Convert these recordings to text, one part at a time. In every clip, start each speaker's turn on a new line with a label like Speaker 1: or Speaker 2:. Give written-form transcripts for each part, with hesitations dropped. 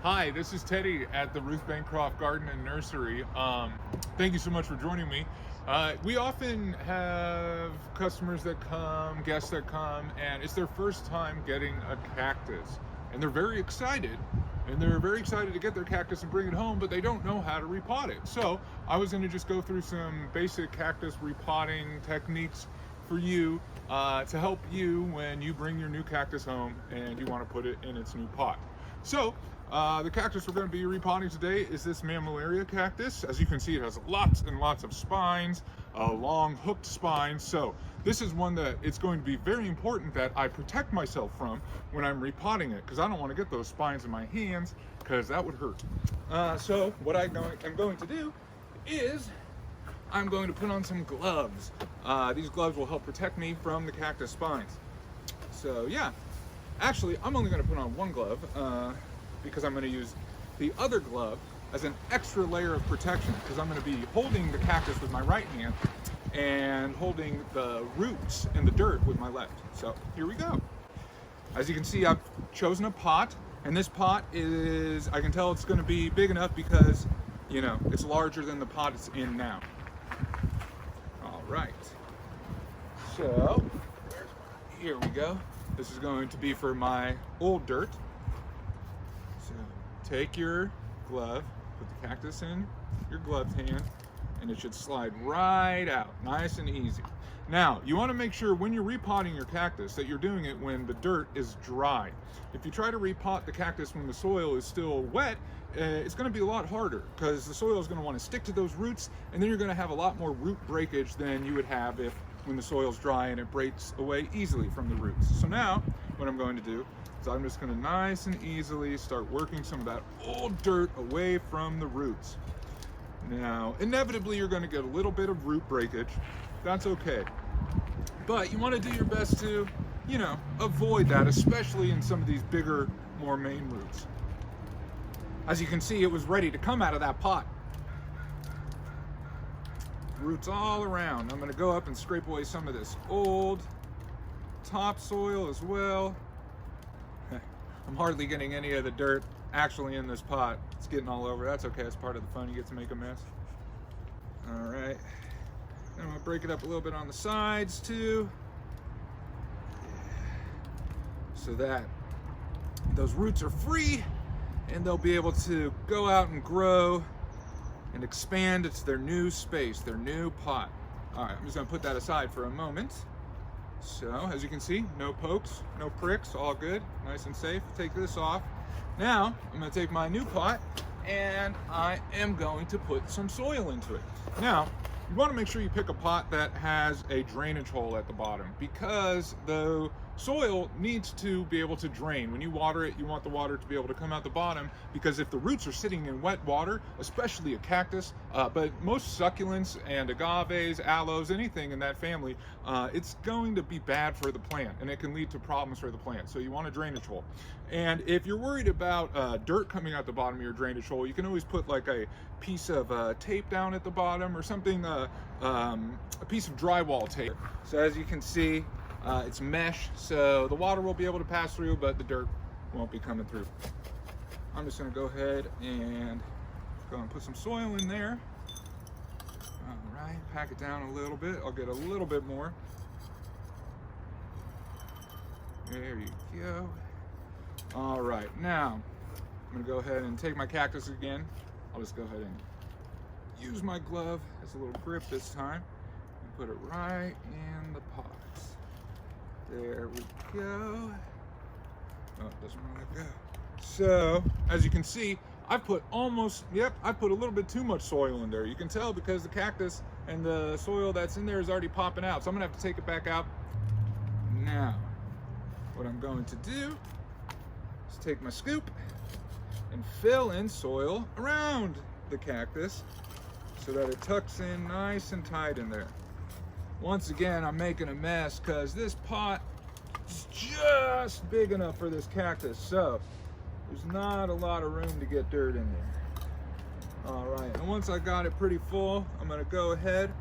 Speaker 1: Hi, this is Teddy at the Ruth Bancroft Garden and Nursery. Thank you so much for joining me. We often have customers that come, guests that come, and it's their first time getting a cactus. And they're very excited. And they're very excited to get their cactus and bring it home, but they don't know how to repot it. So I was going to just go through some basic cactus repotting techniques for you to help you when you bring your new cactus home and you want to put it in its new pot. So the cactus we're going to be repotting today is this mammillaria cactus. As you can see, it has lots and lots of spines, long hooked spines. So this is one that it's going to be very important that I protect myself from when I'm repotting it, because I don't want to get those spines in my hands, because that would hurt. So what I'm going to do is I'm going to put on some gloves. These gloves will help protect me from the cactus spines. So yeah, actually I'm only going to put on one glove because I'm going to use the other glove as an extra layer of protection, because I'm going to be holding the cactus with my right hand and holding the roots in the dirt with my left. So here we go. As you can see, I've chosen a pot, and this pot is, I can tell it's going to be big enough because, you know, it's larger than the pot it's in now. All right, so here we go. This is going to be for my old dirt. So take your glove, put the cactus in your gloved hand, and it should slide right out, nice and easy. Now, you want to make sure when you're repotting your cactus that you're doing it when the dirt is dry. If you try to repot the cactus when the soil is still wet, it's going to be a lot harder, because the soil is going to want to stick to those roots, and then you're going to have a lot more root breakage than you would have if when the soil's dry and it breaks away easily from the roots. So now what I'm going to do is I'm just going to nice and easily start working some of that old dirt away from the roots. Now, inevitably you're going to get a little bit of root breakage. That's okay. But you want to do your best to, you know, avoid that, especially in some of these bigger, more main roots. As you can see, it was ready to come out of that pot. Roots all around. I'm going to go up and scrape away some of this old topsoil as well. I'm hardly getting any of the dirt actually in this pot. It's getting all over. That's okay. It's part of the fun. You get to make a mess. All right. I'm going to break it up a little bit on the sides too, so that those roots are free and they'll be able to go out and grow and expand into their new space, their new pot. All right, I'm just going to put that aside for a moment. So as you can see, no pokes, no pricks, all good, nice and safe. Take this off. Now I'm going to take my new pot and I am going to put some soil into it. Now, you want to make sure you pick a pot that has a drainage hole at the bottom, because the soil needs to be able to drain. When you water it, you want the water to be able to come out the bottom, because if the roots are sitting in wet water, especially a cactus, but most succulents and agaves, aloes, anything in that family, it's going to be bad for the plant, and it can lead to problems for the plant. So you want a drainage hole. And if you're worried about dirt coming out the bottom of your drainage hole, you can always put like a piece of tape down at the bottom or something, a piece of drywall tape. So as you can see, it's mesh, so the water will be able to pass through, but the dirt won't be coming through. I'm just going to go ahead and put some soil in there. All right, pack it down a little bit. I'll get a little bit more. There you go. All right, now I'm going to go ahead and take my cactus again. I'll just go ahead and use my glove as a little grip this time and put it right in the pot. There we go. Oh, it doesn't want to go. So, as you can see, I put a little bit too much soil in there. You can tell because the cactus and the soil that's in there is already popping out. So I'm gonna have to take it back out. Now, what I'm going to do is take my scoop and fill in soil around the cactus so that it tucks in nice and tight in there. Once again, I'm making a mess because this pot is just big enough for this cactus, so there's not a lot of room to get dirt in there. All right, and once I got it pretty full, I'm gonna go ahead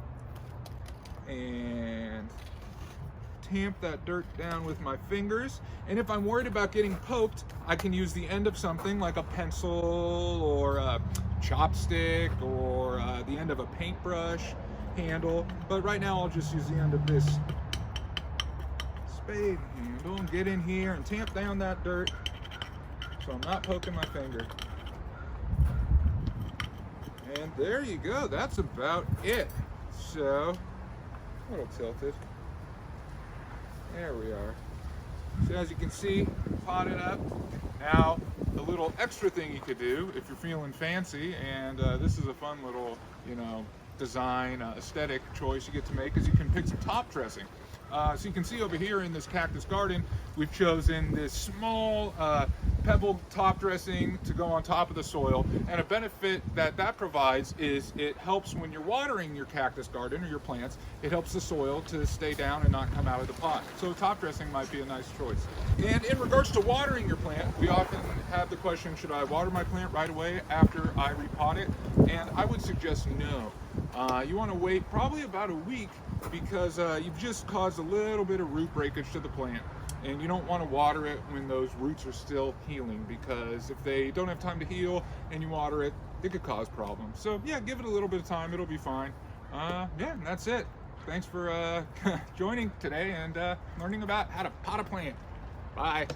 Speaker 1: and tamp that dirt down with my fingers. And if I'm worried about getting poked, I can use the end of something like a pencil or a chopstick or the end of a paintbrush handle. But right now I'll just use the end of this spade handle and get in here and tamp down that dirt so I'm not poking my finger. And there you go, that's about it. So, a little tilted. There we are. So as you can see, potted up. Now, a little extra thing you could do if you're feeling fancy, and this is a fun little, design, aesthetic choice you get to make, is you can pick some top dressing. So you can see over here in this cactus garden, we've chosen this small pebble top dressing to go on top of the soil, and a benefit that provides is it helps when you're watering your cactus garden or your plants, it helps the soil to stay down and not come out of the pot. So top dressing might be a nice choice. And in regards to watering your plant, we often have the question, should I water my plant right away after I repot it? And I would suggest no. You want to wait probably about a week, because you've just caused a little bit of root breakage to the plant, and you don't want to water it when those roots are still healing, because if they don't have time to heal and you water it, it could cause problems. So yeah, give it a little bit of time, it'll be fine. Yeah, and that's it. Thanks for joining today and learning about how to pot a plant. Bye.